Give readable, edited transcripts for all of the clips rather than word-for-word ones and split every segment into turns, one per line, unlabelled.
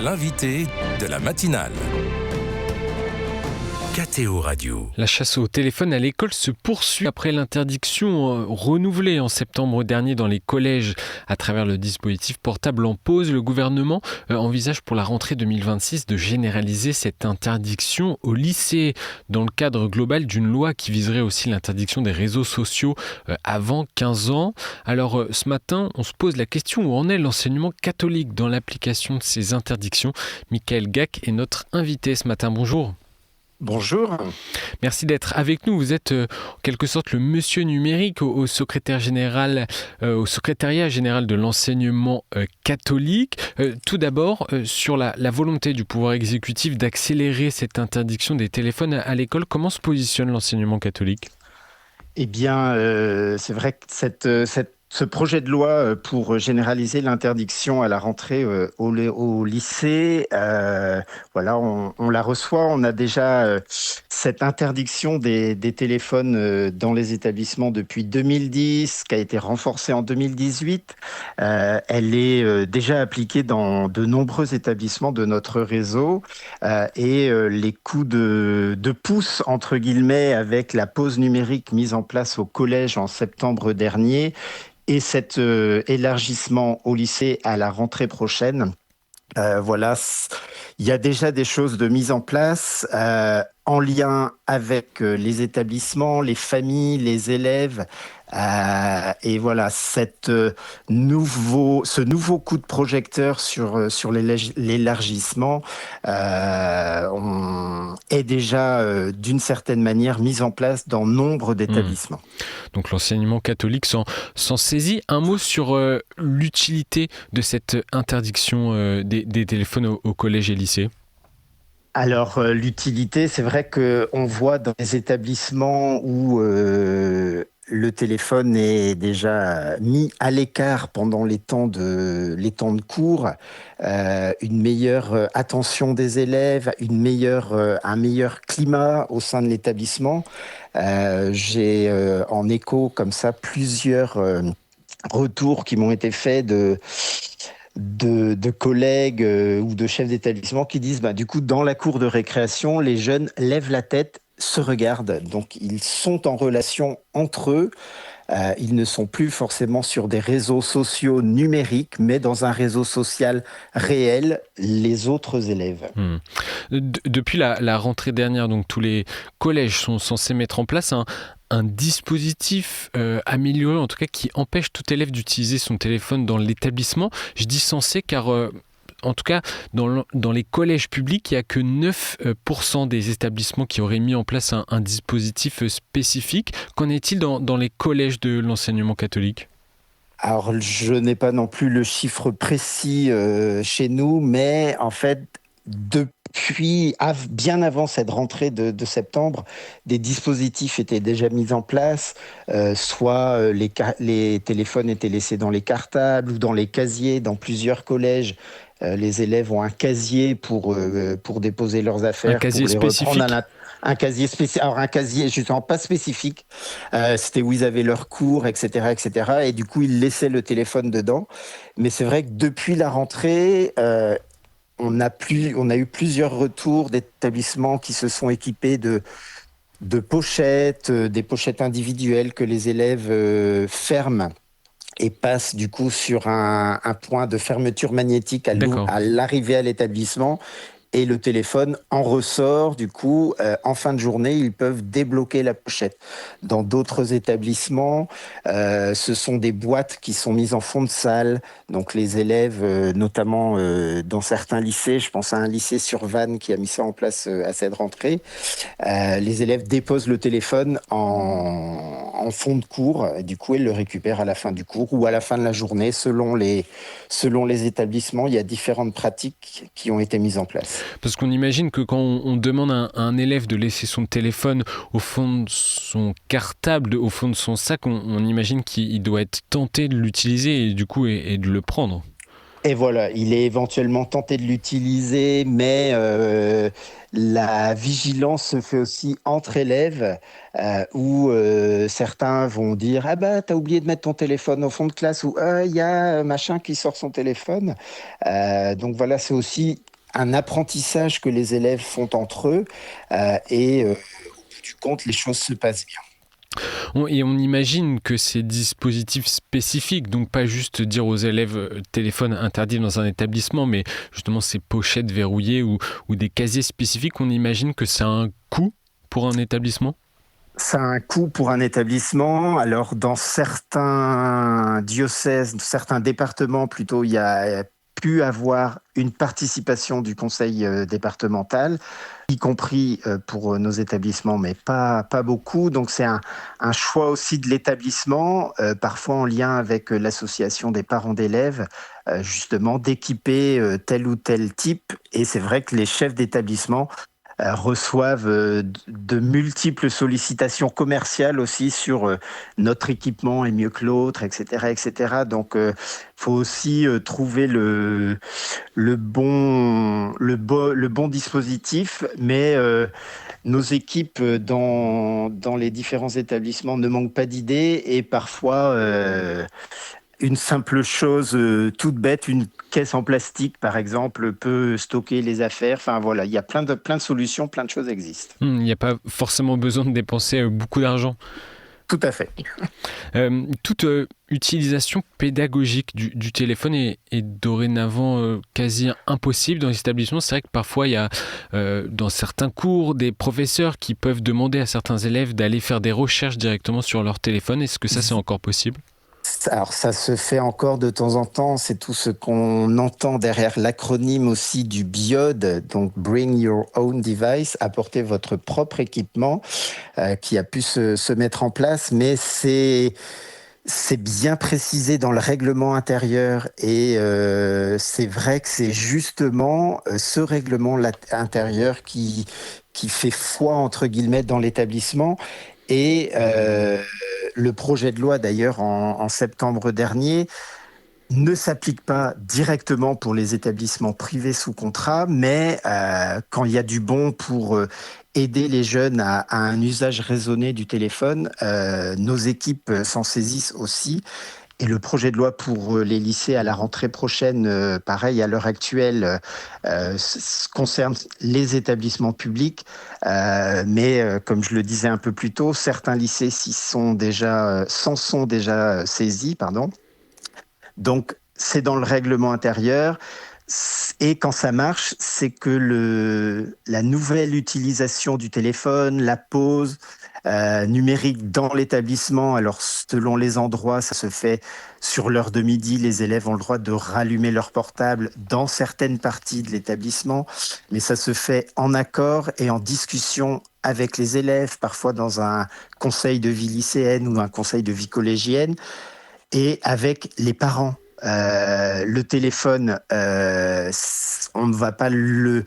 L'invité de la matinale. KTO Radio.
La chasse au téléphone à l'école se poursuit après l'interdiction renouvelée en septembre dernier dans les collèges à travers le dispositif portable en pause. Le gouvernement envisage pour la rentrée 2026 de généraliser cette interdiction au lycée dans le cadre global d'une loi qui viserait aussi l'interdiction des réseaux sociaux avant 15 ans. Alors ce matin, on se pose la question où en est l'enseignement catholique dans l'application de ces interdictions. Michael Gac est notre invité ce matin. Bonjour.
Bonjour.
Merci d'être avec nous. Vous êtes en quelque sorte le monsieur numérique au secrétariat général de l'enseignement catholique. Tout d'abord, sur la volonté du pouvoir exécutif d'accélérer cette interdiction des téléphones à l'école, comment se positionne l'enseignement catholique ?
Eh bien, c'est vrai que ce projet de loi pour généraliser l'interdiction à la rentrée au lycée, voilà, on la reçoit. On a déjà cette interdiction des téléphones dans les établissements depuis 2010, qui a été renforcée en 2018. Elle est déjà appliquée dans de nombreux établissements de notre réseau. Et les coups de pouce, entre guillemets, avec la pause numérique mise en place au collège en septembre dernier, et cet élargissement au lycée à la rentrée prochaine, voilà, il y a déjà des choses de mise en place en lien avec les établissements, les familles, les élèves. Et voilà, ce nouveau coup de projecteur sur l'élargissement est déjà d'une certaine manière mis en place dans nombre d'établissements.
Donc l'enseignement catholique s'en saisit. Un mot sur l'utilité de cette interdiction des téléphones au collège et lycée.
Alors, l'utilité, c'est vrai qu'on voit dans les établissements où le téléphone est déjà mis à l'écart pendant les temps de cours, une meilleure attention des élèves, un meilleur climat au sein de l'établissement. J'ai en écho comme ça plusieurs retours qui m'ont été faits de collègues ou de chefs d'établissement qui disent du coup dans la cour de récréation les jeunes lèvent la tête, se regardent, donc ils sont en relation entre eux. Ils ne sont plus forcément sur des réseaux sociaux numériques, mais dans un réseau social réel, les autres élèves.
Depuis la rentrée dernière, donc tous les collèges sont censés mettre en place un dispositif amélioré, en tout cas qui empêche tout élève d'utiliser son téléphone dans l'établissement. Je dis censé car en tout cas, dans les collèges publics, il n'y a que 9% des établissements qui auraient mis en place un dispositif spécifique. Qu'en est-il dans les collèges de l'enseignement catholique ?
Alors, je n'ai pas non plus le chiffre précis chez nous, mais en fait, depuis bien avant cette rentrée de septembre, des dispositifs étaient déjà mis en place, soit les téléphones étaient laissés dans les cartables ou dans les casiers. Dans plusieurs collèges, les élèves ont un casier pour déposer leurs affaires.
Un casier spécifique.
Un casier spécial, alors un casier justement pas spécifique. C'était où ils avaient leurs cours, etc., etc. Et du coup, ils laissaient le téléphone dedans. Mais c'est vrai que depuis la rentrée, on a eu plusieurs retours d'établissements qui se sont équipés de pochettes, des pochettes individuelles que les élèves ferment et passent du coup sur un point de fermeture magnétique à l'arrivée à l'établissement. Et le téléphone en ressort, du coup, en fin de journée, ils peuvent débloquer la pochette. Dans d'autres établissements, ce sont des boîtes qui sont mises en fond de salle. Donc les élèves, notamment dans certains lycées, je pense à un lycée sur Vannes qui a mis ça en place à cette rentrée, les élèves déposent le téléphone en fond de cours. Et du coup, ils le récupèrent à la fin du cours ou à la fin de la journée, selon les établissements. Il y a différentes pratiques qui ont été mises en place.
Parce qu'on imagine que quand on demande à un élève de laisser son téléphone au fond de son cartable, au fond de son sac, on imagine qu'il doit être tenté de l'utiliser et du coup et de le prendre.
Et voilà, il est éventuellement tenté de l'utiliser, mais la vigilance se fait aussi entre élèves, où certains vont dire « Ah bah, t'as oublié de mettre ton téléphone au fond de classe » ou « Il y a machin qui sort son téléphone ». Donc voilà, c'est aussi un apprentissage que les élèves font entre eux et au bout du compte, les choses se passent bien.
Et on imagine que ces dispositifs spécifiques, donc pas juste dire aux élèves téléphone interdit dans un établissement, mais justement ces pochettes verrouillées ou des casiers spécifiques, on imagine que ça a un coût pour un établissement ?
Ça a un coût pour un établissement. Alors, dans certains diocèses, certains départements plutôt, il y a pu avoir une participation du conseil départemental, y compris pour nos établissements, mais pas beaucoup. Donc, c'est un choix aussi de l'établissement, parfois en lien avec l'association des parents d'élèves, justement, d'équiper tel ou tel type. Et c'est vrai que les chefs d'établissement reçoivent de multiples sollicitations commerciales aussi sur notre équipement est mieux que l'autre, etc., etc. Donc, faut aussi trouver le bon dispositif, mais nos équipes dans les différents établissements ne manquent pas d'idées et parfois une simple chose toute bête, une caisse en plastique par exemple, peut stocker les affaires. Enfin voilà, il y a plein de solutions, plein de choses existent.
Il n'y a pas forcément besoin de dépenser beaucoup d'argent.
Tout à fait.
Toute utilisation pédagogique du téléphone est dorénavant quasi impossible dans les établissements. C'est vrai que parfois, il y a dans certains cours des professeurs qui peuvent demander à certains élèves d'aller faire des recherches directement sur leur téléphone. Est-ce que ça, c'est encore possible ?
Alors ça se fait encore de temps en temps, c'est tout ce qu'on entend derrière l'acronyme aussi du BYOD, donc Bring Your Own Device, apportez votre propre équipement, qui a pu se mettre en place, mais c'est bien précisé dans le règlement intérieur et c'est vrai que c'est justement ce règlement intérieur qui fait foi entre guillemets dans l'établissement. Et le projet de loi, d'ailleurs, en septembre dernier, ne s'applique pas directement pour les établissements privés sous contrat, mais quand il y a du bon pour aider les jeunes à un usage raisonné du téléphone, nos équipes s'en saisissent aussi. Et le projet de loi pour les lycées à la rentrée prochaine, pareil, à l'heure actuelle, concerne les établissements publics. Mais comme je le disais un peu plus tôt, certains lycées s'en sont déjà saisis, pardon. Donc, c'est dans le règlement intérieur. Et quand ça marche, c'est que la nouvelle utilisation du téléphone, la pause numérique dans l'établissement, alors selon les endroits, ça se fait sur l'heure de midi, les élèves ont le droit de rallumer leur portable dans certaines parties de l'établissement, mais ça se fait en accord et en discussion avec les élèves, parfois dans un conseil de vie lycéenne ou un conseil de vie collégienne, et avec les parents. Le téléphone, on ne va pas le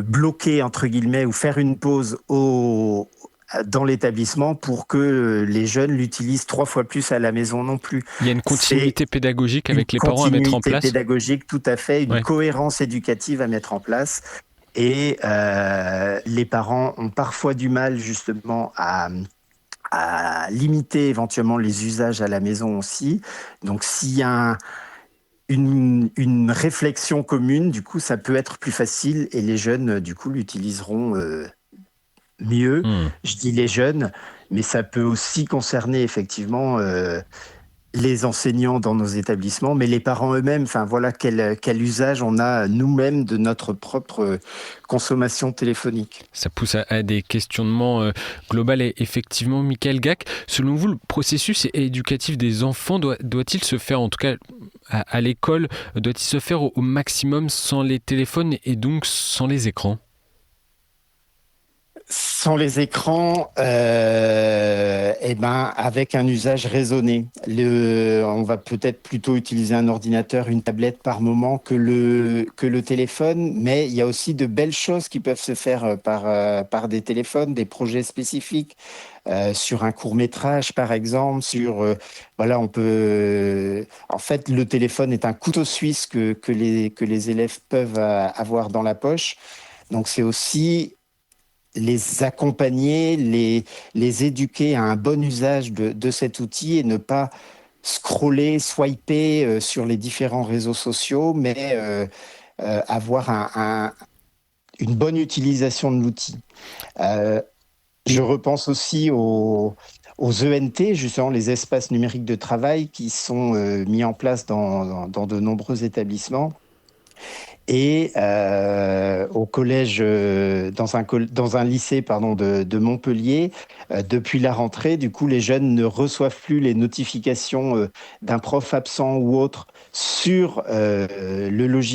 bloquer, entre guillemets, ou faire une pause dans l'établissement pour que les jeunes l'utilisent 3 fois plus à la maison non plus.
Il y a une continuité pédagogique avec les parents à mettre en place. Une
continuité pédagogique, tout à fait, une cohérence éducative à mettre en place. Et les parents ont parfois du mal justement à limiter éventuellement les usages à la maison aussi. Donc s'il y a une réflexion commune, du coup ça peut être plus facile et les jeunes du coup l'utiliseront mieux. Je dis les jeunes, mais ça peut aussi concerner effectivement les enseignants dans nos établissements, mais les parents eux-mêmes. Enfin voilà quel usage on a nous-mêmes de notre propre consommation téléphonique.
Ça pousse à des questionnements globaux. Et effectivement, Michael Gac, selon vous, le processus éducatif des enfants doit-il se faire, en tout cas à l'école, doit-il se faire au maximum sans les téléphones et donc sans les écrans ?
Sans les écrans, avec un usage raisonné. On va peut-être plutôt utiliser un ordinateur, une tablette par moment que le téléphone, mais il y a aussi de belles choses qui peuvent se faire par des téléphones, des projets spécifiques. Sur un court-métrage, par exemple, on peut. En fait, le téléphone est un couteau suisse que les élèves peuvent avoir dans la poche. Donc, c'est aussi les accompagner, les éduquer à un bon usage de cet outil et ne pas scroller, swiper sur les différents réseaux sociaux, mais avoir une bonne utilisation de l'outil. Je repense aussi aux ENT, justement les espaces numériques de travail qui sont mis en place dans de nombreux établissements. Et au collège, dans un lycée de Montpellier, depuis la rentrée, du coup, les jeunes ne reçoivent plus les notifications d'un prof absent ou autre sur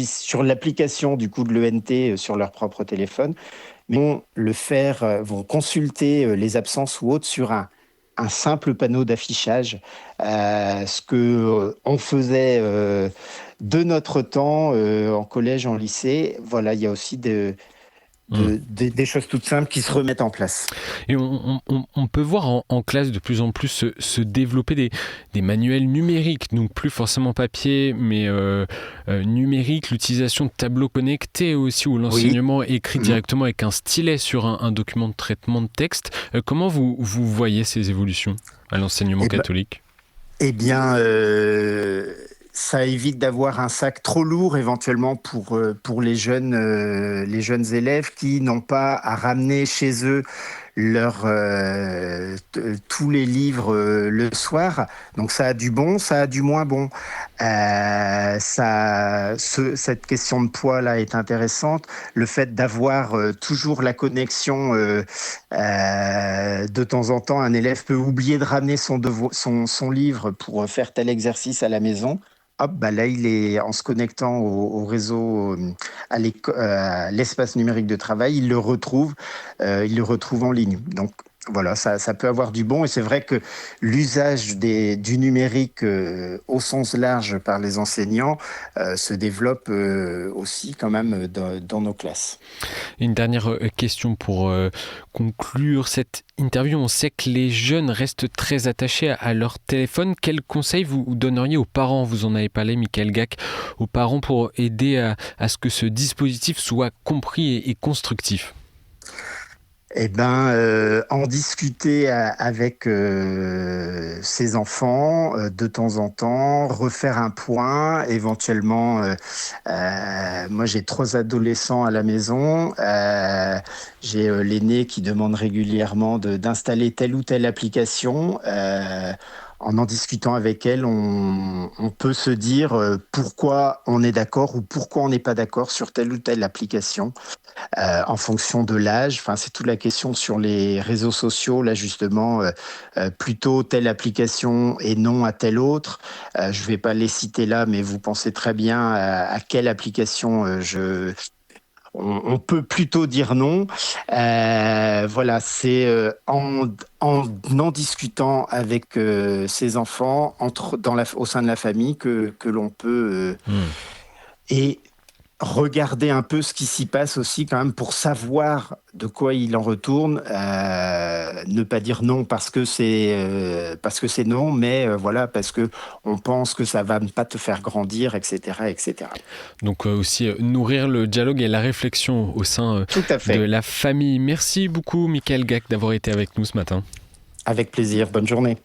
sur l'application du coup de l'ENT sur leur propre téléphone, mais vont consulter les absences ou autres sur un simple panneau d'affichage, ce que on faisait de notre temps en collège, en lycée. Voilà, il y a aussi des choses toutes simples qui se remettent en place.
Et on peut voir en classe de plus en plus se développer des manuels numériques, donc plus forcément papier, mais numérique, l'utilisation de tableaux connectés aussi, où l'enseignement est écrit directement avec un stylet sur un document de traitement de texte. Comment vous voyez ces évolutions à l'enseignement catholique ?
Ça évite d'avoir un sac trop lourd éventuellement pour les jeunes élèves qui n'ont pas à ramener chez eux tous les livres le soir. Donc ça a du bon, ça a du moins bon. Cette question de poids là est intéressante. Le fait d'avoir toujours la connexion, de temps en temps, un élève peut oublier de ramener son livre pour faire tel exercice à la maison. Hop, là, il est en se connectant au réseau, à l'espace numérique de travail, il le retrouve en ligne. Donc voilà, ça peut avoir du bon, et c'est vrai que l'usage du numérique au sens large par les enseignants se développe aussi quand même dans nos classes.
Une dernière question pour conclure cette interview. On sait que les jeunes restent très attachés à leur téléphone. Quels conseils vous donneriez aux parents ? Vous en avez parlé, Michael Gack, aux parents pour aider à ce que ce dispositif soit compris et constructif.
En discuter avec ses enfants de temps en temps, refaire un point, éventuellement. Moi, j'ai 3 adolescents à la maison. J'ai l'aîné qui demande régulièrement d'installer telle ou telle application. En discutant avec elle, on peut se dire pourquoi on est d'accord ou pourquoi on n'est pas d'accord sur telle ou telle application. En fonction de l'âge, enfin, c'est toute la question sur les réseaux sociaux, là justement, plutôt telle application et non à telle autre. Je ne vais pas les citer là, mais vous pensez très bien à quelle application on peut plutôt dire non. Voilà, c'est en discutant avec ses enfants au sein de la famille que l'on peut et regarder un peu ce qui s'y passe aussi quand même pour savoir de quoi il en retourne. Ne pas dire non parce que c'est non, mais voilà, parce que on pense que ça va pas te faire grandir, etc., etc.
Donc aussi nourrir le dialogue et la réflexion au sein de la famille. Merci beaucoup, Michael Gack, d'avoir été avec nous ce matin.
Avec plaisir. Bonne journée.